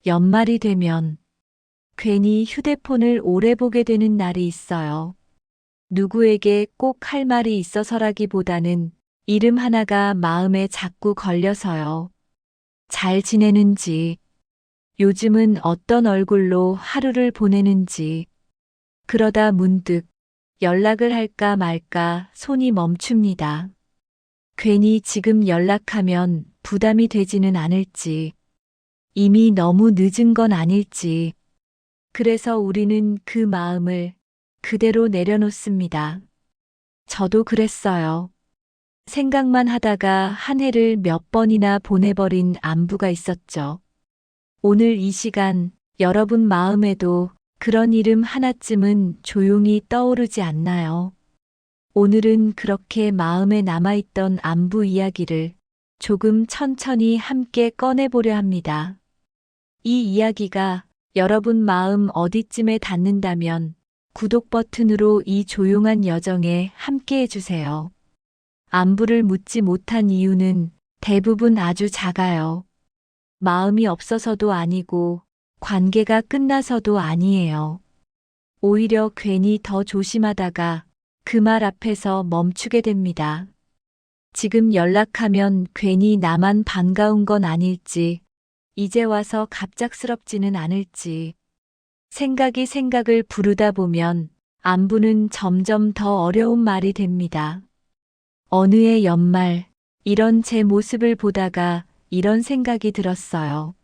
연말이 되면 괜히 휴대폰을 오래 보게 되는 날이 있어요. 누구에게 꼭 할 말이 있어서라기보다는 이름 하나가 마음에 자꾸 걸려서요. 잘 지내는지, 요즘은 어떤 얼굴로 하루를 보내는지, 그러다 문득 연락을 할까 말까 손이 멈춥니다. 괜히 지금 연락하면 부담이 되지는 않을지, 이미 너무 늦은 건 아닐지, 그래서 우리는 그 마음을 그대로 내려놓습니다. 저도 그랬어요. 생각만 하다가 한 해를 몇 번이나 보내버린 안부가 있었죠. 오늘 이 시간 여러분 마음에도 그런 이름 하나쯤은 조용히 떠오르지 않나요? 오늘은 그렇게 마음에 남아있던 안부 이야기를 조금 천천히 함께 꺼내보려 합니다. 이 이야기가 여러분 마음 어디쯤에 닿는다면 구독 버튼으로 이 조용한 여정에 함께 해주세요. 안부를 묻지 못한 이유는 대부분 아주 작아요. 마음이 없어서도 아니고 관계가 끝나서도 아니에요. 오히려 괜히 더 조심하다가 그 말 앞에서 멈추게 됩니다. 지금 연락하면 괜히 나만 반가운 건 아닐지, 이제 와서 갑작스럽지는 않을지, 생각이 생각을 부르다 보면 안부는 점점 더 어려운 말이 됩니다. 어느 해 연말, 이런 제 모습을 보다가 이런 생각이 들었어요.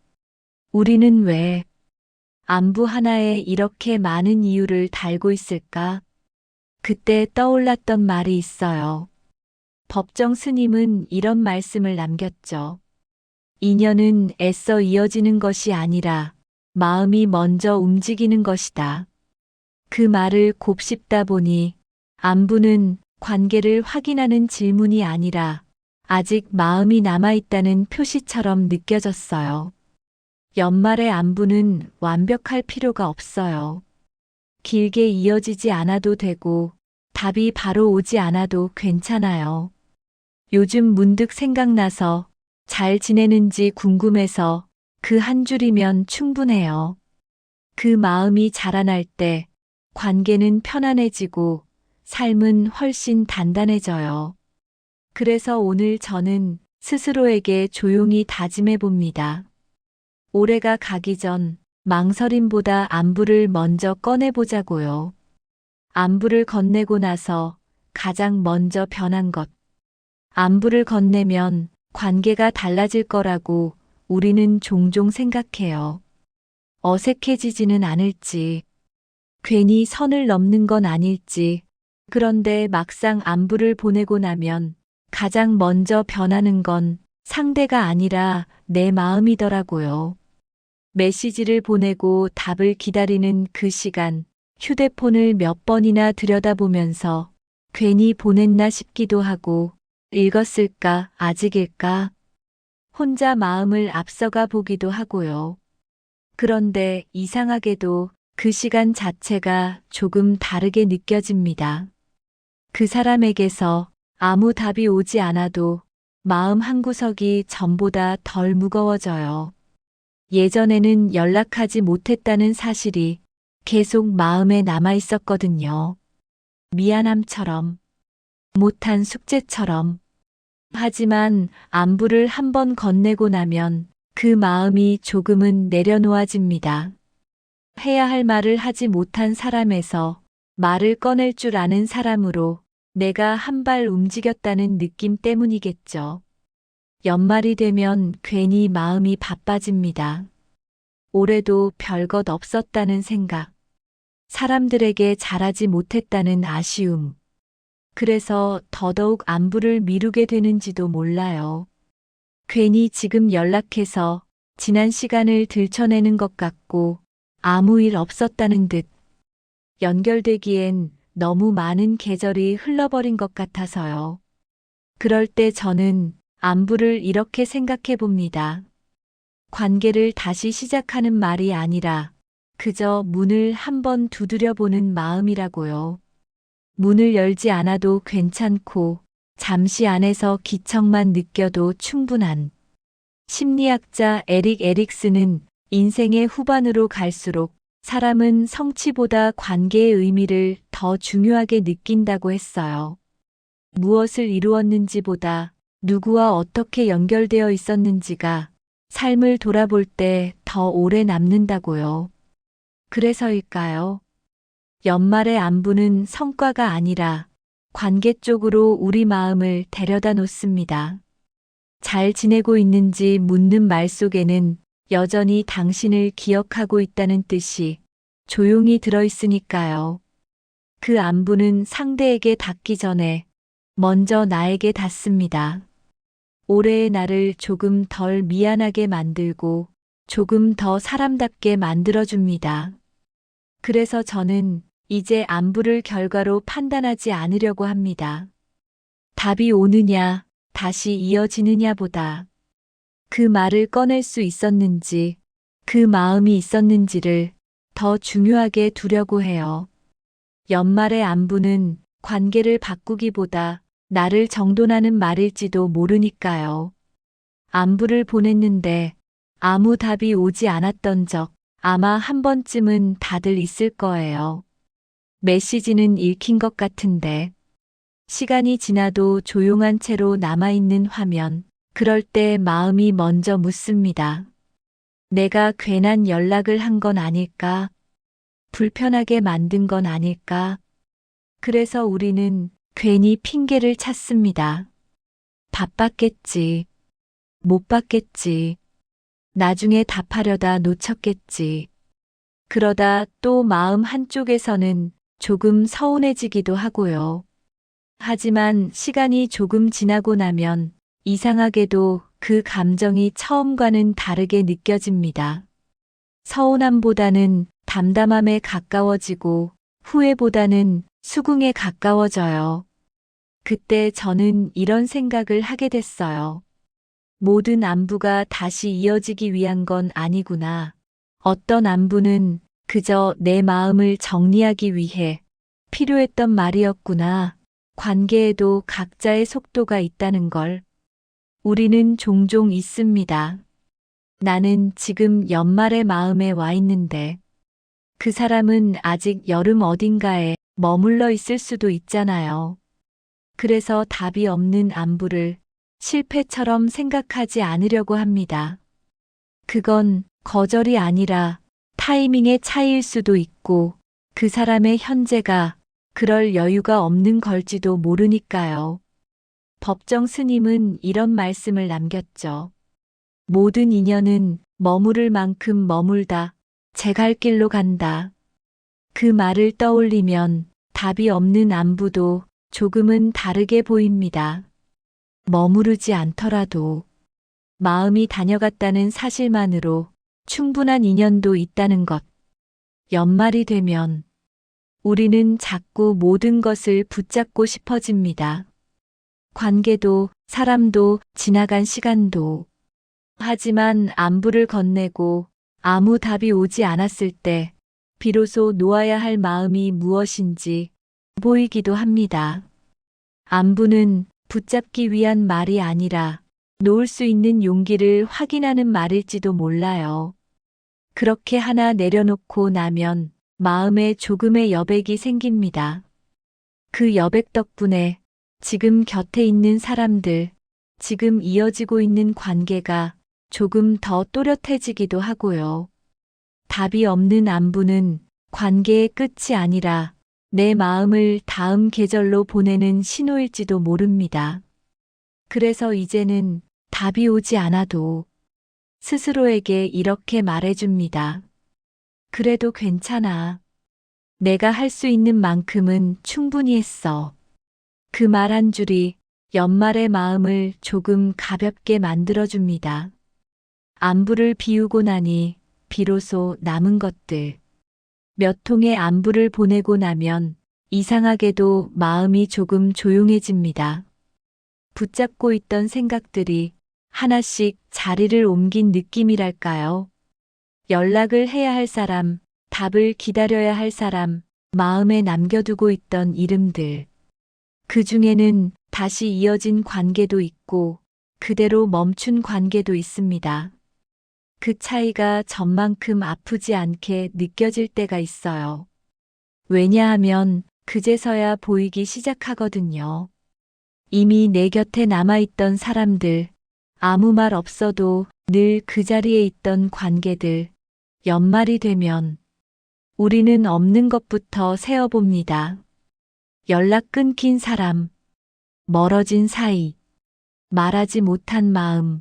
우리는 왜 안부 하나에 이렇게 많은 이유를 달고 있을까? 그때 떠올랐던 말이 있어요. 법정 스님은 이런 말씀을 남겼죠. 인연은 애써 이어지는 것이 아니라 마음이 먼저 움직이는 것이다. 그 말을 곱씹다 보니 안부는 관계를 확인하는 질문이 아니라 아직 마음이 남아있다는 표시처럼 느껴졌어요. 연말의 안부는 완벽할 필요가 없어요. 길게 이어지지 않아도 되고 답이 바로 오지 않아도 괜찮아요. 요즘 문득 생각나서 잘 지내는지 궁금해서 그 한 줄이면 충분해요. 그 마음이 자라날 때 관계는 편안해지고 삶은 훨씬 단단해져요. 그래서 오늘 저는 스스로에게 조용히 다짐해 봅니다. 올해가 가기 전 망설임보다 안부를 먼저 꺼내보자고요. 안부를 건네고 나서 가장 먼저 변한 것. 안부를 건네면 관계가 달라질 거라고 우리는 종종 생각해요. 어색해지지는 않을지, 괜히 선을 넘는 건 아닐지, 그런데 막상 안부를 보내고 나면 가장 먼저 변하는 건 상대가 아니라 내 마음이더라고요. 메시지를 보내고 답을 기다리는 그 시간, 휴대폰을 몇 번이나 들여다보면서 괜히 보냈나 싶기도 하고, 읽었을까, 아직일까? 혼자 마음을 앞서가 보기도 하고요. 그런데 이상하게도 그 시간 자체가 조금 다르게 느껴집니다. 그 사람에게서 아무 답이 오지 않아도 마음 한구석이 전보다 덜 무거워져요. 예전에는 연락하지 못했다는 사실이 계속 마음에 남아 있었거든요. 미안함처럼, 못한 숙제처럼. 하지만 안부를 한번 건네고 나면 그 마음이 조금은 내려놓아집니다. 해야 할 말을 하지 못한 사람에서 말을 꺼낼 줄 아는 사람으로 내가 한 발 움직였다는 느낌 때문이겠죠. 연말이 되면 괜히 마음이 바빠집니다. 올해도 별것 없었다는 생각, 사람들에게 잘하지 못했다는 아쉬움, 그래서 더더욱 안부를 미루게 되는지도 몰라요. 괜히 지금 연락해서 지난 시간을 들춰내는 것 같고 아무 일 없었다는 듯 연결되기엔 너무 많은 계절이 흘러버린 것 같아서요. 그럴 때 저는 안부를 이렇게 생각해 봅니다. 관계를 다시 시작하는 말이 아니라 그저 문을 한번 두드려 보는 마음이라고요. 문을 열지 않아도 괜찮고 잠시 안에서 기척만 느껴도 충분한. 심리학자 에릭 에릭스는 인생의 후반으로 갈수록 사람은 성취보다 관계의 의미를 더 중요하게 느낀다고 했어요. 무엇을 이루었는지보다 누구와 어떻게 연결되어 있었는지가 삶을 돌아볼 때 더 오래 남는다고요. 그래서일까요? 연말의 안부는 성과가 아니라 관계 쪽으로 우리 마음을 데려다 놓습니다. 잘 지내고 있는지 묻는 말 속에는 여전히 당신을 기억하고 있다는 뜻이 조용히 들어있으니까요. 그 안부는 상대에게 닿기 전에 먼저 나에게 닿습니다. 올해의 나를 조금 덜 미안하게 만들고 조금 더 사람답게 만들어줍니다. 그래서 저는 이제 안부를 결과로 판단하지 않으려고 합니다. 답이 오느냐, 다시 이어지느냐보다 그 말을 꺼낼 수 있었는지, 그 마음이 있었는지를 더 중요하게 두려고 해요. 연말의 안부는 관계를 바꾸기보다 나를 정돈하는 말일지도 모르니까요. 안부를 보냈는데 아무 답이 오지 않았던 적 아마 한 번쯤은 다들 있을 거예요. 메시지는 읽힌 것 같은데 시간이 지나도 조용한 채로 남아있는 화면, 그럴 때 마음이 먼저 묻습니다. 내가 괜한 연락을 한 건 아닐까? 불편하게 만든 건 아닐까? 그래서 우리는 괜히 핑계를 찾습니다. 바빴겠지. 못 봤겠지. 나중에 답하려다 놓쳤겠지. 그러다 또 마음 한쪽에서는 조금 서운해지기도 하고요. 하지만 시간이 조금 지나고 나면 이상하게도 그 감정이 처음과는 다르게 느껴집니다. 서운함보다는 담담함에 가까워지고 후회보다는 수긍에 가까워져요. 그때 저는 이런 생각을 하게 됐어요. 모든 안부가 다시 이어지기 위한 건 아니구나. 어떤 안부는 그저 내 마음을 정리하기 위해 필요했던 말이었구나. 관계에도 각자의 속도가 있다는 걸. 우리는 종종 있습니다. 나는 지금 연말의 마음에 와 있는데 그 사람은 아직 여름 어딘가에 머물러 있을 수도 있잖아요. 그래서 답이 없는 안부를 실패처럼 생각하지 않으려고 합니다. 그건 거절이 아니라 타이밍의 차이일 수도 있고 그 사람의 현재가 그럴 여유가 없는 걸지도 모르니까요. 법정 스님은 이런 말씀을 남겼죠. 모든 인연은 머무를 만큼 머물다 제 갈 길로 간다. 그 말을 떠올리면 답이 없는 안부도 조금은 다르게 보입니다. 머무르지 않더라도 마음이 다녀갔다는 사실만으로 충분한 인연도 있다는 것. 연말이 되면 우리는 자꾸 모든 것을 붙잡고 싶어집니다. 관계도, 사람도, 지나간 시간도. 하지만 안부를 건네고 아무 답이 오지 않았을 때 비로소 놓아야 할 마음이 무엇인지 보이기도 합니다. 안부는 붙잡기 위한 말이 아니라 놓을 수 있는 용기를 확인하는 말일지도 몰라요. 그렇게 하나 내려놓고 나면 마음에 조금의 여백이 생깁니다. 그 여백 덕분에 지금 곁에 있는 사람들, 지금 이어지고 있는 관계가 조금 더 또렷해지기도 하고요. 답이 없는 안부는 관계의 끝이 아니라 내 마음을 다음 계절로 보내는 신호일지도 모릅니다. 그래서 이제는 답이 오지 않아도 스스로에게 이렇게 말해줍니다. 그래도 괜찮아. 내가 할 수 있는 만큼은 충분히 했어. 그 말 한 줄이 연말의 마음을 조금 가볍게 만들어줍니다. 안부를 비우고 나니 비로소 남은 것들. 몇 통의 안부를 보내고 나면 이상하게도 마음이 조금 조용해집니다. 붙잡고 있던 생각들이 하나씩 자리를 옮긴 느낌이랄까요? 연락을 해야 할 사람, 답을 기다려야 할 사람, 마음에 남겨두고 있던 이름들. 그 중에는 다시 이어진 관계도 있고 그대로 멈춘 관계도 있습니다. 그 차이가 전만큼 아프지 않게 느껴질 때가 있어요. 왜냐하면 그제서야 보이기 시작하거든요. 이미 내 곁에 남아있던 사람들, 아무 말 없어도 늘 그 자리에 있던 관계들, 연말이 되면 우리는 없는 것부터 세어봅니다. 연락 끊긴 사람, 멀어진 사이, 말하지 못한 마음.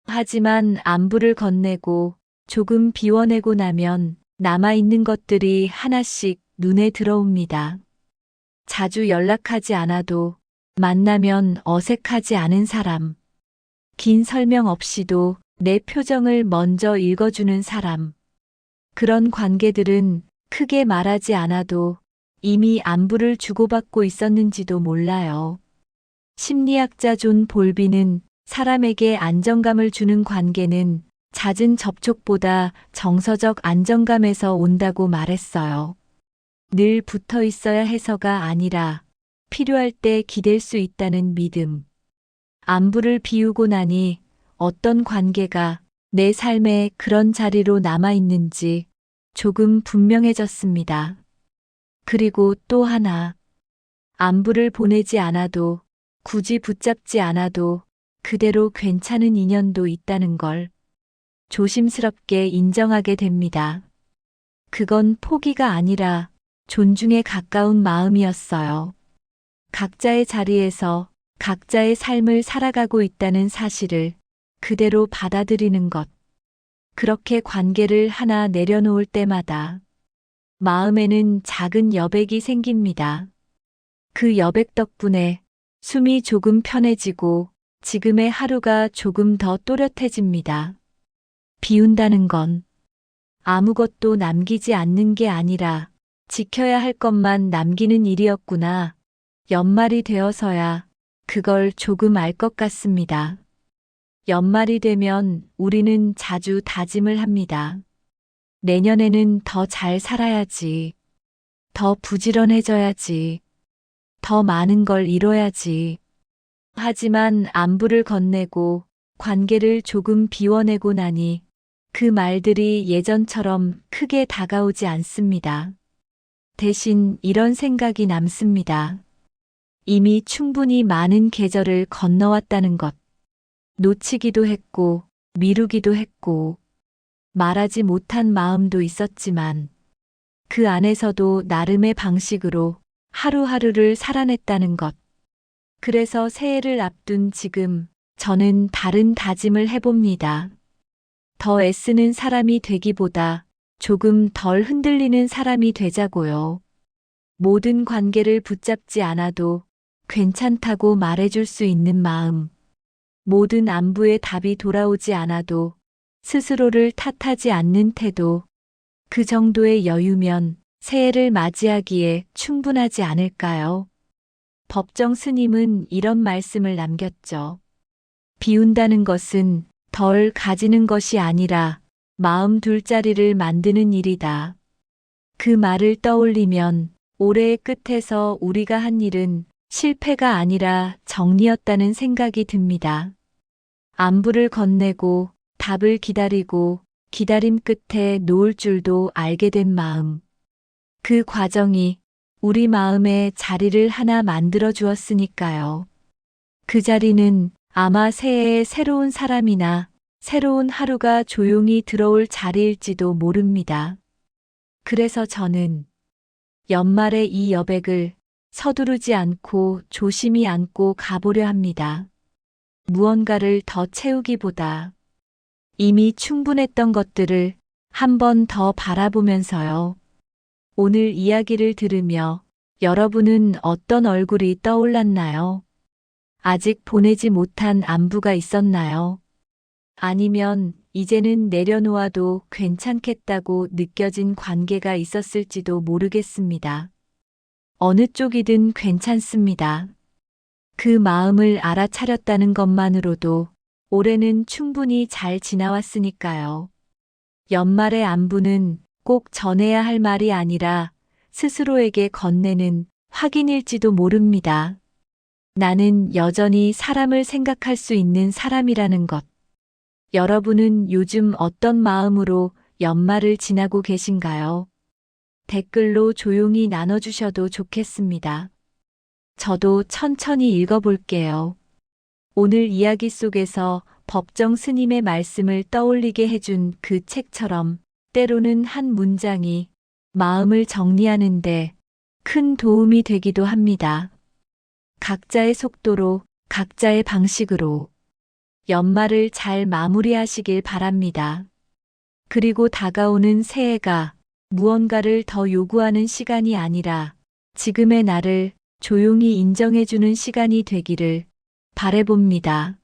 하지만 안부를 건네고 조금 비워내고 나면 남아있는 것들이 하나씩 눈에 들어옵니다. 자주 연락하지 않아도 만나면 어색하지 않은 사람. 긴 설명 없이도 내 표정을 먼저 읽어주는 사람. 그런 관계들은 크게 말하지 않아도 이미 안부를 주고받고 있었는지도 몰라요. 심리학자 존 볼비는 사람에게 안정감을 주는 관계는 잦은 접촉보다 정서적 안정감에서 온다고 말했어요. 늘 붙어 있어야 해서가 아니라 필요할 때 기댈 수 있다는 믿음. 안부를 비우고 나니 어떤 관계가 내 삶에 그런 자리로 남아있는지 조금 분명해졌습니다. 그리고 또 하나, 안부를 보내지 않아도 굳이 붙잡지 않아도 그대로 괜찮은 인연도 있다는 걸 조심스럽게 인정하게 됩니다. 그건 포기가 아니라 존중에 가까운 마음이었어요. 각자의 자리에서 각자의 삶을 살아가고 있다는 사실을 그대로 받아들이는 것. 그렇게 관계를 하나 내려놓을 때마다 마음에는 작은 여백이 생깁니다. 그 여백 덕분에 숨이 조금 편해지고 지금의 하루가 조금 더 또렷해집니다. 비운다는 건 아무것도 남기지 않는 게 아니라 지켜야 할 것만 남기는 일이었구나. 연말이 되어서야 그걸 조금 알 것 같습니다. 연말이 되면 우리는 자주 다짐을 합니다. 내년에는 더 잘 살아야지. 더 부지런해져야지. 더 많은 걸 이뤄야지. 하지만 안부를 건네고 관계를 조금 비워내고 나니 그 말들이 예전처럼 크게 다가오지 않습니다. 대신 이런 생각이 남습니다. 이미 충분히 많은 계절을 건너왔다는 것. 놓치기도 했고, 미루기도 했고, 말하지 못한 마음도 있었지만, 그 안에서도 나름의 방식으로 하루하루를 살아냈다는 것. 그래서 새해를 앞둔 지금, 저는 다른 다짐을 해봅니다. 더 애쓰는 사람이 되기보다 조금 덜 흔들리는 사람이 되자고요. 모든 관계를 붙잡지 않아도 괜찮다고 말해줄 수 있는 마음. 모든 안부에 답이 돌아오지 않아도 스스로를 탓하지 않는 태도. 그 정도의 여유면 새해를 맞이하기에 충분하지 않을까요? 법정 스님은 이런 말씀을 남겼죠. 비운다는 것은 덜 가지는 것이 아니라 마음 둘 자리를 만드는 일이다. 그 말을 떠올리면 올해의 끝에서 우리가 한 일은 실패가 아니라 정리였다는 생각이 듭니다. 안부를 건네고 답을 기다리고 기다림 끝에 놓을 줄도 알게 된 마음. 그 과정이 우리 마음에 자리를 하나 만들어 주었으니까요. 그 자리는 아마 새해에 새로운 사람이나 새로운 하루가 조용히 들어올 자리일지도 모릅니다. 그래서 저는 연말에 이 여백을 서두르지 않고 조심히 안고 가보려 합니다. 무언가를 더 채우기보다 이미 충분했던 것들을 한 번 더 바라보면서요. 오늘 이야기를 들으며 여러분은 어떤 얼굴이 떠올랐나요? 아직 보내지 못한 안부가 있었나요? 아니면 이제는 내려놓아도 괜찮겠다고 느껴진 관계가 있었을지도 모르겠습니다. 어느 쪽이든 괜찮습니다. 그 마음을 알아차렸다는 것만으로도 올해는 충분히 잘 지나왔으니까요. 연말의 안부는 꼭 전해야 할 말이 아니라 스스로에게 건네는 확인일지도 모릅니다. 나는 여전히 사람을 생각할 수 있는 사람이라는 것. 여러분은 요즘 어떤 마음으로 연말을 지나고 계신가요? 댓글로 조용히 나눠주셔도 좋겠습니다. 저도 천천히 읽어볼게요. 오늘 이야기 속에서 법정 스님의 말씀을 떠올리게 해준 그 책처럼 때로는 한 문장이 마음을 정리하는데 큰 도움이 되기도 합니다. 각자의 속도로, 각자의 방식으로 연말을 잘 마무리하시길 바랍니다. 그리고 다가오는 새해가 무언가를 더 요구하는 시간이 아니라 지금의 나를 조용히 인정해주는 시간이 되기를 바라봅니다.